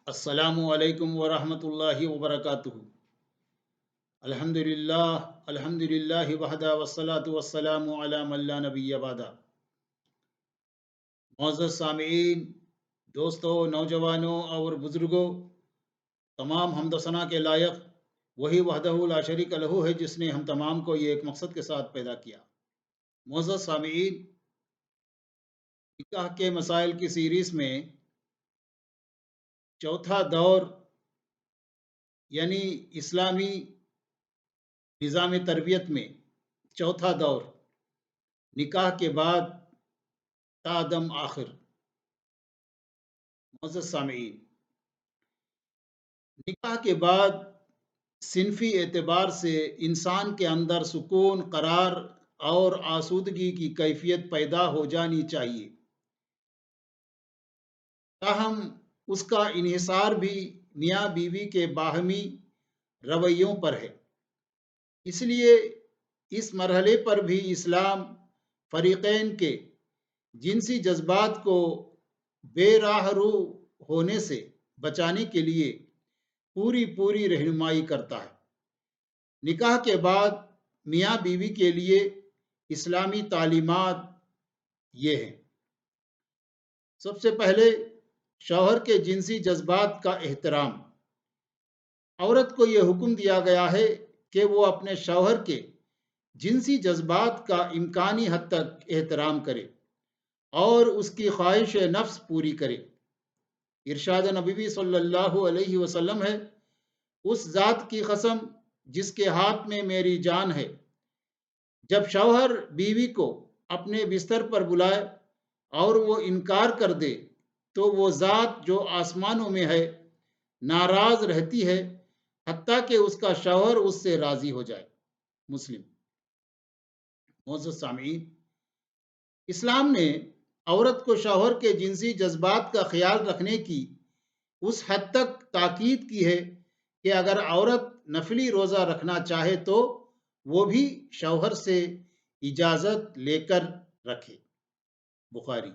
السلام علیکم ورحمۃ اللہ وبرکاتہ۔ الحمدللہ وحدہ والصلاة والسلام علی من لا نبی بعدہ۔ معزز سامعین، دوستوں، نوجوانوں اور بزرگوں، تمام حمد و ثنا کے لائق وہی وحدہ لا شریک لہ ہے جس نے ہم تمام کو یہ ایک مقصد کے ساتھ پیدا کیا۔ معزز سامعین، نکاح کے مسائل کی سیریز میں چوتھا دور یعنی اسلامی نظام تربیت میں چوتھا دور، نکاح کے بعد تا دم آخر۔ معزز سامعین، نکاح کے بعد صنفی اعتبار سے انسان کے اندر سکون، قرار اور آسودگی کی کیفیت پیدا ہو جانی چاہیے، تاہم اس کا انحصار بھی میاں بیوی کے باہمی رویوں پر ہے۔ اس لیے اس مرحلے پر بھی اسلام فریقین کے جنسی جذبات کو بے راہ رو ہونے سے بچانے کے لیے پوری رہنمائی کرتا ہے۔ نکاح کے بعد میاں بیوی کے لیے اسلامی تعلیمات یہ ہیں۔ سب سے پہلے، شوہر کے جنسی جذبات کا احترام۔ عورت کو یہ حکم دیا گیا ہے کہ وہ اپنے شوہر کے جنسی جذبات کا امکانی حد تک احترام کرے اور اس کی خواہش نفس پوری کرے۔ ارشاد نبوی صلی اللہ علیہ وسلم ہے، اس ذات کی قسم جس کے ہاتھ میں میری جان ہے، جب شوہر بیوی کو اپنے بستر پر بلائے اور وہ انکار کر دے تو وہ ذات جو آسمانوں میں ہے ناراض رہتی ہے حتیٰ کہ اس کا شوہر اس سے راضی ہو جائے۔ مسلم۔ معزز سامعین، اسلام نے عورت کو شوہر کے جنسی جذبات کا خیال رکھنے کی اس حد تک تاکید کی ہے کہ اگر عورت نفلی روزہ رکھنا چاہے تو وہ بھی شوہر سے اجازت لے کر رکھے۔ بخاری۔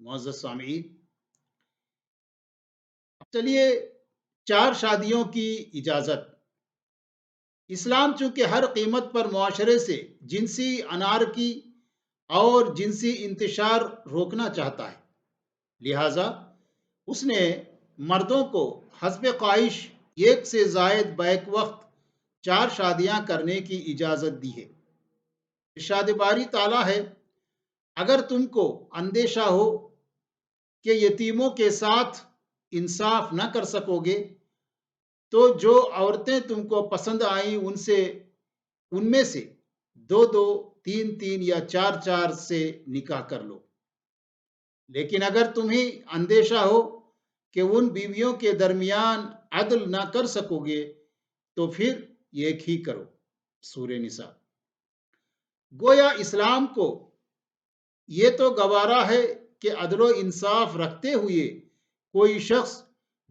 معزز سامعین، چلیے 4 شادیوں کی اجازت۔ اسلام چونکہ ہر قیمت پر معاشرے سے جنسی انارکی اور جنسی انتشار روکنا چاہتا ہے، لہٰذا اس نے مردوں کو حسب خواہش ایک سے زائد بیک وقت 4 شادیاں کرنے کی اجازت دی ہے۔ ارشاد باری تعالیٰ ہے، اگر تم کو اندیشہ ہو کہ یتیموں کے ساتھ انصاف نہ کر سکو گے تو جو عورتیں تم کو پسند آئیں ان میں سے 2 3 یا 4 سے نکاح کر لو۔ لیکن اگر تمہیں اندیشہ ہو کہ ان بیویوں کے درمیان عدل نہ کر سکو گے تو پھر ایک ہی کرو۔ سورہ نساء۔ گویا اسلام کو یہ تو گوارا ہے کہ عدل و انصاف رکھتے ہوئے کوئی شخص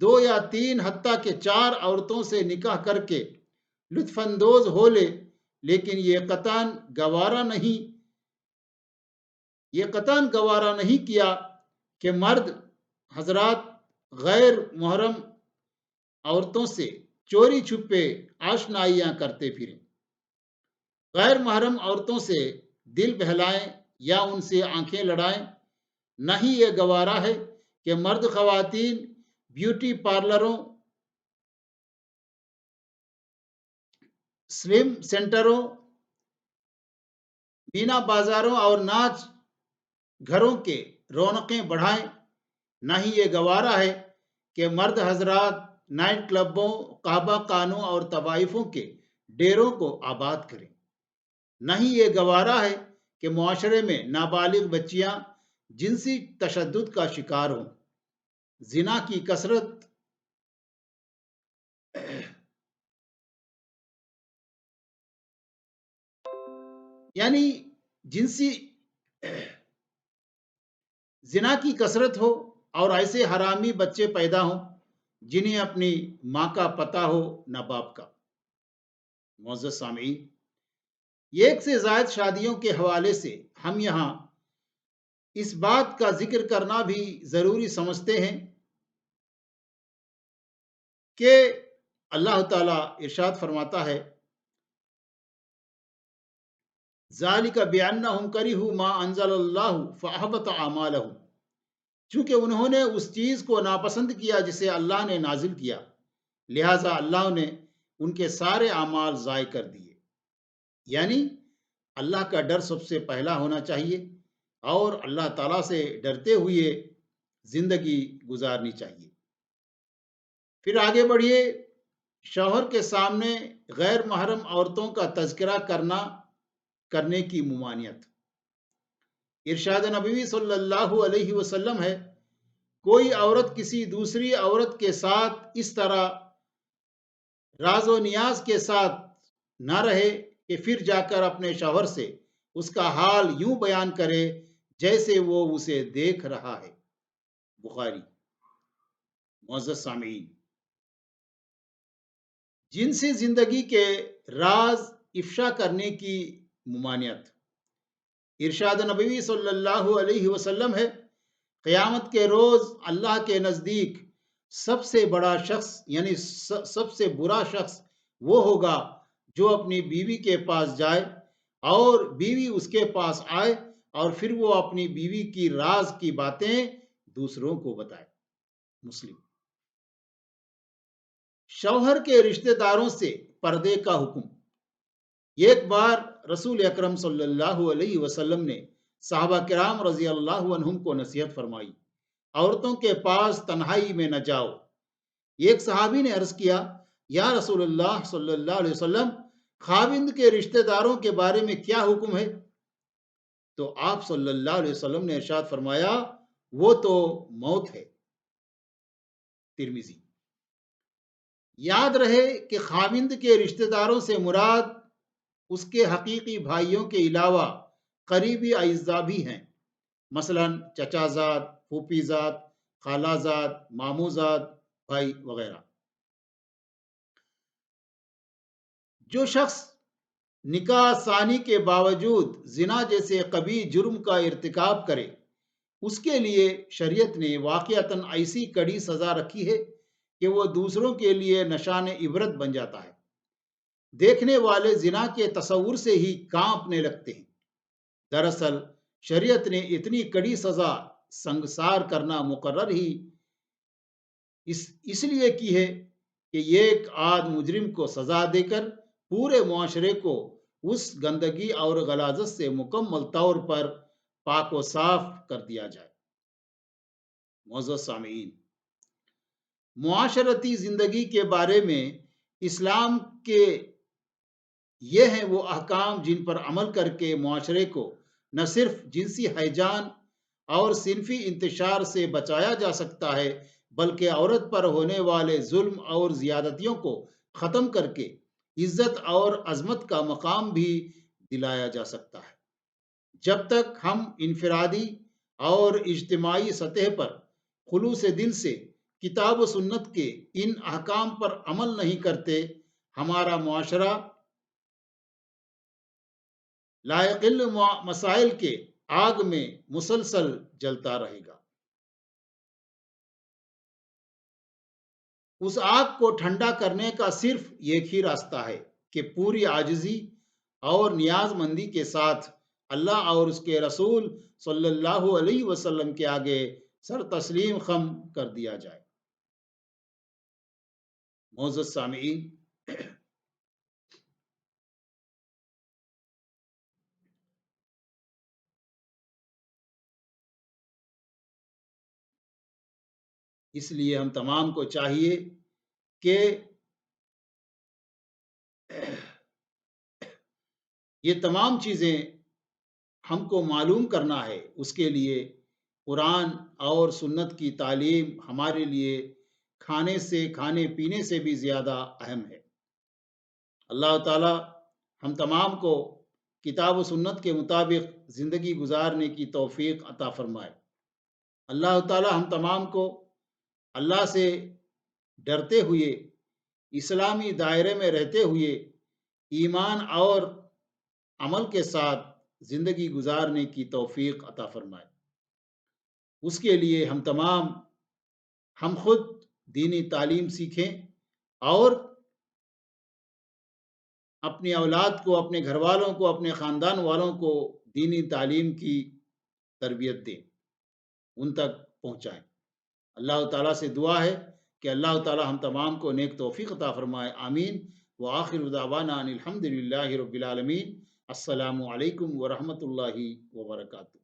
2 یا 3 حتیٰ کہ 4 عورتوں سے نکاح کر کے لطف اندوز ہو لے، لیکن یہ قطعاً گوارا نہیں کیا کہ مرد حضرات غیر محرم عورتوں سے چوری چھپے آشنائیاں کرتے پھریں، غیر محرم عورتوں سے دل بہلائیں یا ان سے آنکھیں لڑائیں۔ نہ ہی یہ گوارا ہے کہ مرد خواتین بیوٹی پارلروں، سلم سینٹروں، مینا بازاروں اور ناچ گھروں کے رونقیں بڑھائیں۔ نہ ہی یہ گوارا ہے کہ مرد حضرات نائٹ کلبوں، قہوہ خانوں اور طوائفوں کے ڈیروں کو آباد کریں۔ نہ ہی یہ گوارا ہے کہ معاشرے میں نابالغ بچیاں جنسی تشدد کا شکار ہوں، زنا کی کثرت ہو اور ایسے حرامی بچے پیدا ہوں جنہیں اپنی ماں کا پتہ ہو نہ باپ کا۔ معزز سامعین، ایک سے زائد شادیوں کے حوالے سے ہم یہاں اس بات کا ذکر کرنا بھی ضروری سمجھتے ہیں کہ اللہ تعالیٰ ارشاد فرماتا ہے ذالک بأنہم کرہوا ما انزل اللہ فاحبط اعمالہم، چونکہ انہوں نے اس چیز کو ناپسند کیا جسے اللہ نے نازل کیا، لہٰذا اللہ نے ان کے سارے اعمال ضائع کر دیے۔ یعنی اللہ کا ڈر سب سے پہلا ہونا چاہیے اور اللہ تعالیٰ سے ڈرتے ہوئے زندگی گزارنی چاہیے۔ پھر آگے بڑھیے، شوہر کے سامنے غیر محرم عورتوں کا تذکرہ کرنے کی ممانعت۔ ارشاد نبوی صلی اللہ علیہ وسلم ہے، کوئی عورت کسی دوسری عورت کے ساتھ اس طرح راز و نیاز کے ساتھ نہ رہے کہ پھر جا کر اپنے شوہر سے اس کا حال یوں بیان کرے جیسے وہ اسے دیکھ رہا ہے۔ بخاری۔ معزز سامعین، جنسی زندگی کے راز افشا کرنے کی ممانعت۔ ارشاد نبوی صلی اللہ علیہ وسلم ہے، قیامت کے روز اللہ کے نزدیک سب سے بڑا شخص یعنی سب سے برا شخص وہ ہوگا جو اپنی بیوی کے پاس جائے اور بیوی اس کے پاس آئے اور پھر وہ اپنی بیوی کی راز کی باتیں دوسروں کو بتائے۔ مسلم۔ شوہر کے رشتہ داروں سے پردے کا حکم۔ ایک بار رسول اکرم صلی اللہ علیہ وسلم نے صحابہ کرام رضی اللہ عنہم کو نصیحت فرمائی، عورتوں کے پاس تنہائی میں نہ جاؤ۔ ایک صحابی نے عرض کیا، یا رسول اللہ صلی اللہ علیہ وسلم، خاوند کے رشتہ داروں کے بارے میں کیا حکم ہے؟ تو آپ صلی اللہ علیہ وسلم نے ارشاد فرمایا، وہ تو موت ہے۔ ترمذی۔ یاد رہے کہ خاوند کے رشتہ داروں سے مراد اس کے حقیقی بھائیوں کے علاوہ قریبی اعزاء بھی ہیں، مثلا چچا زاد، پھوپھی زاد، خالہ زاد، ماموں زاد، بھائی وغیرہ۔ جو شخص نکاح ثانی کے باوجود زنا جیسے قبیح جرم کا ارتکاب کرے، اس کے لیے شریعت نے واقعتاً ایسی کڑی سزا رکھی ہے کہ وہ دوسروں کے لیے نشان عبرت بن جاتا ہے۔ دیکھنے والے زنا کے تصور سے ہی کانپنے لگتے ہیں۔ دراصل شریعت نے اتنی کڑی سزا سنگسار کرنا مقرر ہی اس لیے کی ہے کہ ایک آدھ مجرم کو سزا دے کر پورے معاشرے کو اس گندگی اور غلاظت سے مکمل طور پر پاک و صاف کر دیا جائے۔ معزز سامعین، معاشرتی زندگی کے بارے میں اسلام کے یہ ہیں وہ احکام جن پر عمل کر کے معاشرے کو نہ صرف جنسی ہیجان اور صنفی انتشار سے بچایا جا سکتا ہے، بلکہ عورت پر ہونے والے ظلم اور زیادتیوں کو ختم کر کے عزت اور عظمت کا مقام بھی دلایا جا سکتا ہے۔ جب تک ہم انفرادی اور اجتماعی سطح پر خلوص دل سے کتاب و سنت کے ان احکام پر عمل نہیں کرتے، ہمارا معاشرہ لاحقل مسائل کے آگ میں مسلسل جلتا رہے گا۔ اس آگ کو ٹھنڈا کرنے کا صرف ایک ہی راستہ ہے کہ پوری عاجزی اور نیاز مندی کے ساتھ اللہ اور اس کے رسول صلی اللہ علیہ وسلم کے آگے سر تسلیم خم کر دیا جائے۔ معزز سامعین، اس لیے ہم تمام کو چاہیے کہ یہ تمام چیزیں ہم کو معلوم کرنا ہے، اس کے لیے قرآن اور سنت کی تعلیم ہمارے لیے کھانے پینے سے بھی زیادہ اہم ہے۔ اللہ تعالی ہم تمام کو کتاب و سنت کے مطابق زندگی گزارنے کی توفیق عطا فرمائے۔ اللہ تعالی ہم تمام کو اللہ سے ڈرتے ہوئے، اسلامی دائرے میں رہتے ہوئے، ایمان اور عمل کے ساتھ زندگی گزارنے کی توفیق عطا فرمائے۔ اس کے لیے ہم خود دینی تعلیم سیکھیں اور اپنی اولاد کو، اپنے گھر والوں کو، اپنے خاندان والوں کو دینی تعلیم کی تربیت دیں، ان تک پہنچائیں۔ اللہ تعالیٰ سے دعا ہے کہ اللہ تعالیٰ ہم تمام کو نیک توفیق عطا فرمائے، آمین۔ وآخر دعوانا ان الحمد للہ رب العالمین۔ السلام علیکم ورحمۃ اللہ وبرکاتہ۔